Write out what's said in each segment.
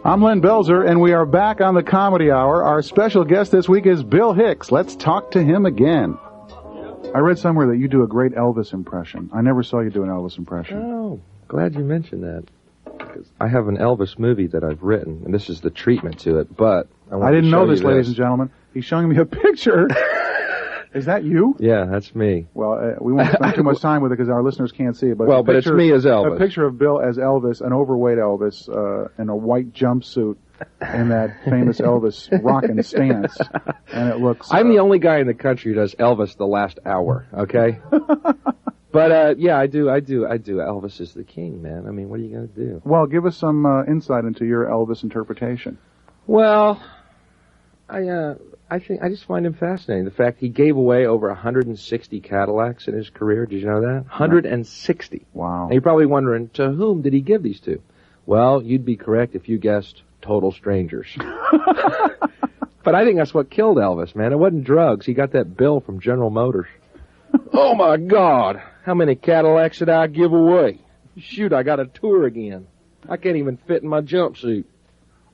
I'm Len Belzer, and we are back on the Comedy Hour. Our special guest this week is Bill Hicks. Let's talk to him again. I read somewhere that you do a great Elvis impression. I never saw you do an Elvis impression. Oh, glad you mentioned that. I have an Elvis movie that I've written, and this is the treatment to it, but I didn't know this, ladies and gentlemen. He's showing me a picture. Is that you? Yeah, that's me. Well, we won't spend too much time with it because our listeners can't see it. But but it's me as Elvis. A picture of Bill as Elvis, an overweight Elvis, in a white jumpsuit in that famous Elvis rockin' stance. And it looks... I'm the only guy in the country who does Elvis the last hour, okay? But, yeah, I do. Elvis is the king, man. I mean, what are you going to do? Well, give us some insight into your Elvis interpretation. Well, I just find him fascinating. The fact he gave away over 160 Cadillacs in his career. Did you know that? 160. Wow. And you're probably wondering, to whom did he give these to? Well, you'd be correct if you guessed total strangers. But I think that's what killed Elvis, man. It wasn't drugs. He got that bill from General Motors. Oh, my God. How many Cadillacs did I give away? Shoot, I got a tour again. I can't even fit in my jumpsuit.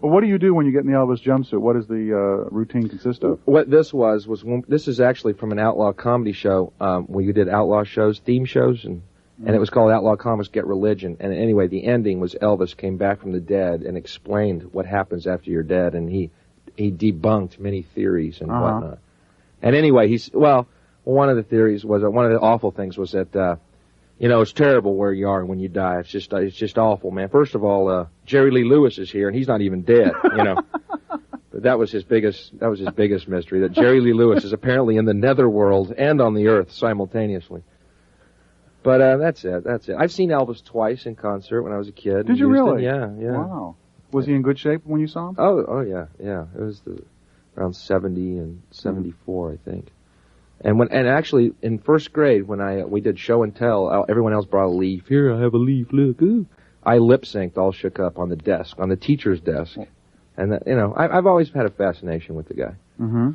Well, what do you do when you get in the Elvis jumpsuit? What does the routine consist of? What this was this is actually from an outlaw comedy show. We did outlaw shows, theme shows, and it was called Outlaw Comics Get Religion. And anyway, the ending was Elvis came back from the dead and explained what happens after you're dead, and he debunked many theories and whatnot. And anyway, one of the theories was one of the awful things was that. It's terrible where you are when you die. It's just awful, man. First of all, Jerry Lee Lewis is here, and he's not even dead, But that was his biggest mystery, that Jerry Lee Lewis is apparently in the netherworld and on the earth simultaneously. But that's it. I've seen Elvis twice in concert when I was a kid. Did you really? Yeah. Wow. Was he in good shape when you saw him? Oh yeah. It was around 70 and 74, I think. And actually in first grade when we did show and tell, everyone else brought a leaf. Here, I have a leaf. Look, ooh. I lip synced, all shook up on the desk, on the teacher's desk, and I've always had a fascination with the guy. Mm-hmm.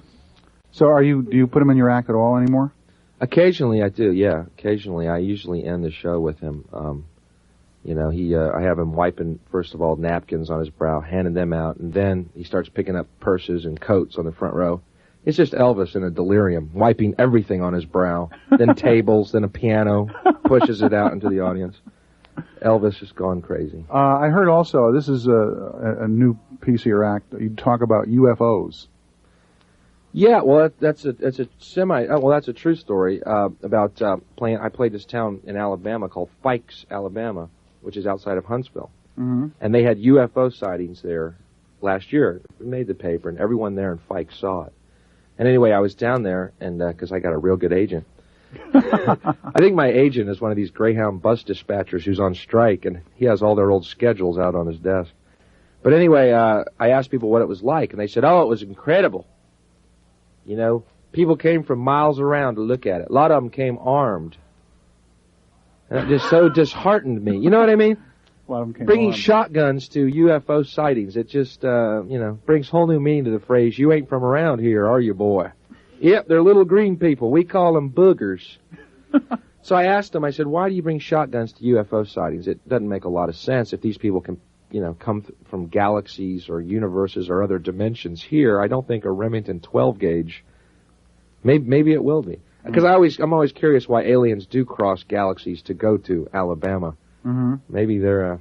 So do you put him in your act at all anymore? Occasionally I do. Yeah, occasionally I usually end the show with him. I have him wiping first of all napkins on his brow, handing them out, and then he starts picking up purses and coats on the front row. It's just Elvis in a delirium, wiping everything on his brow, then tables, then a piano, pushes it out into the audience. Elvis is gone crazy. I heard also, this is a new piece of your act, you talk about UFOs. Yeah, well, that's a true story about I played this town in Alabama called Fikes, Alabama, which is outside of Huntsville. Mm-hmm. And they had UFO sightings there last year. It made the paper, and everyone there in Fikes saw it. And anyway, I was down there, and because I got a real good agent. I think my agent is one of these Greyhound bus dispatchers who's on strike, and he has all their old schedules out on his desk. But anyway, I asked people what it was like, and they said, oh, it was incredible. People came from miles around to look at it. A lot of them came armed. And it just so disheartened me. You know what I mean? Bringing shotguns to UFO sightings, it just, brings whole new meaning to the phrase, you ain't from around here, are you, boy? Yep, they're little green people. We call them boogers. So I asked them, I said, why do you bring shotguns to UFO sightings? It doesn't make a lot of sense if these people can, come from galaxies or universes or other dimensions here. I don't think a Remington 12 gauge, maybe it will be. Because I'm always curious why aliens do cross galaxies to go to Alabama. Mm-hmm. Maybe they're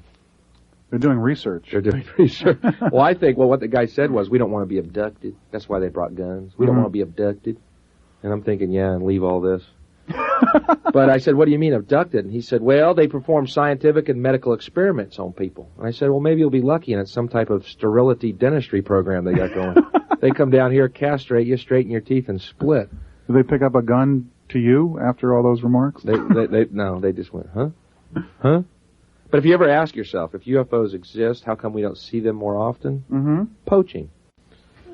doing research. They're doing research. Well, I think, what the guy said was, we don't want to be abducted. That's why they brought guns. We don't want to be abducted. And I'm thinking, yeah, and leave all this. But I said, what do you mean abducted? And he said, well, they perform scientific and medical experiments on people. And I said, well, maybe you'll be lucky and it's some type of sterility dentistry program they got going. They come down here, castrate you, straighten your teeth, and split. Did they pick up a gun to you after all those remarks? No, they just went, huh? Huh? But if you ever ask yourself, if UFOs exist, how come we don't see them more often? Mm-hmm. Poaching.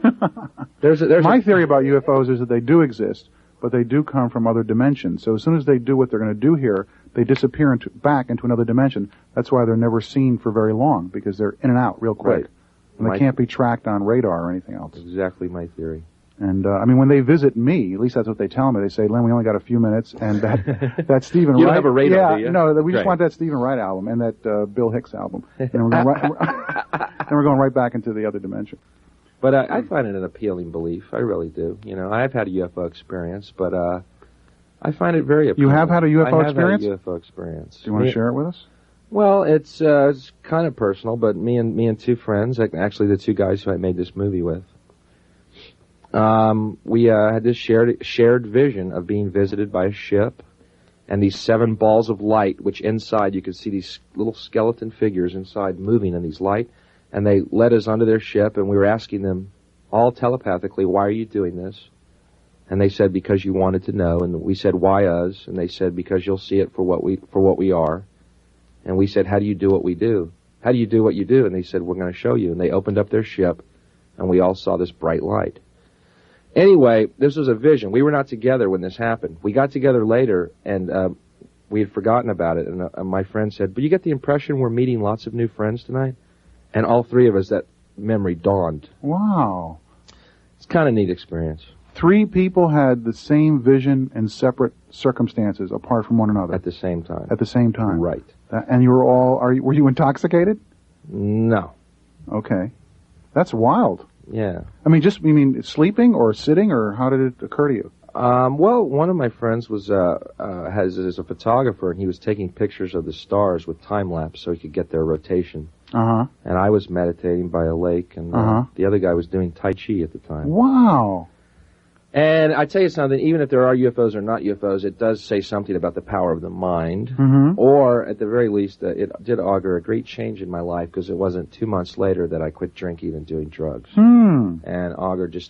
My theory about UFOs is that they do exist, but they do come from other dimensions. So as soon as they do what they're going to do here, they disappear back into another dimension. That's why they're never seen for very long, because they're in and out real quick. Right. And they can't be tracked on radar or anything else. Exactly my theory. And, when they visit me, at least that's what they tell me. They say, Len, we only got a few minutes, and that Stephen Wright... You don't have a radar, do you? No, we just want that Stephen Wright album and that Bill Hicks album. And we're gonna then we're going right back into the other dimension. But I find it an appealing belief. I really do. You know, I've had a UFO experience, but I find it very appealing. You have had a UFO experience? I have had a UFO experience. Do you want to share it with us? Well, it's kind of personal, but me and two friends, actually the two guys who I made this movie with, we had this shared vision of being visited by a ship, and these 7 balls of light, which inside you could see these little skeleton figures inside moving in these light, and they led us onto their ship, and we were asking them all telepathically, why are you doing this? And they said, because you wanted to know, and we said, why us? And they said, because you'll see it for what we are. And we said, how do you do what we do? How do you do what you do? And they said, we're going to show you. And they opened up their ship, and we all saw this bright light. Anyway, this was a vision. We were not together when this happened. We got together later, and we had forgotten about it. And my friend said, but you get the impression we're meeting lots of new friends tonight? And all 3 of us, that memory dawned. Wow. It's kind of a neat experience. 3 people had the same vision in separate circumstances, apart from one another. At the same time. At the same time. Right. And you were all, were you intoxicated? No. Okay. That's wild. Yeah. I mean, you mean sleeping or sitting, or how did it occur to you? Well, one of my friends is a photographer, and he was taking pictures of the stars with time lapse so he could get their rotation. Uh-huh. And I was meditating by a lake, and the other guy was doing Tai Chi at the time. Wow. And I tell you something, even if there are UFOs or not UFOs, it does say something about the power of the mind. Mm-hmm. Or, at the very least, it did augur a great change in my life, because it wasn't 2 months later that I quit drinking and doing drugs. Hmm. And augured just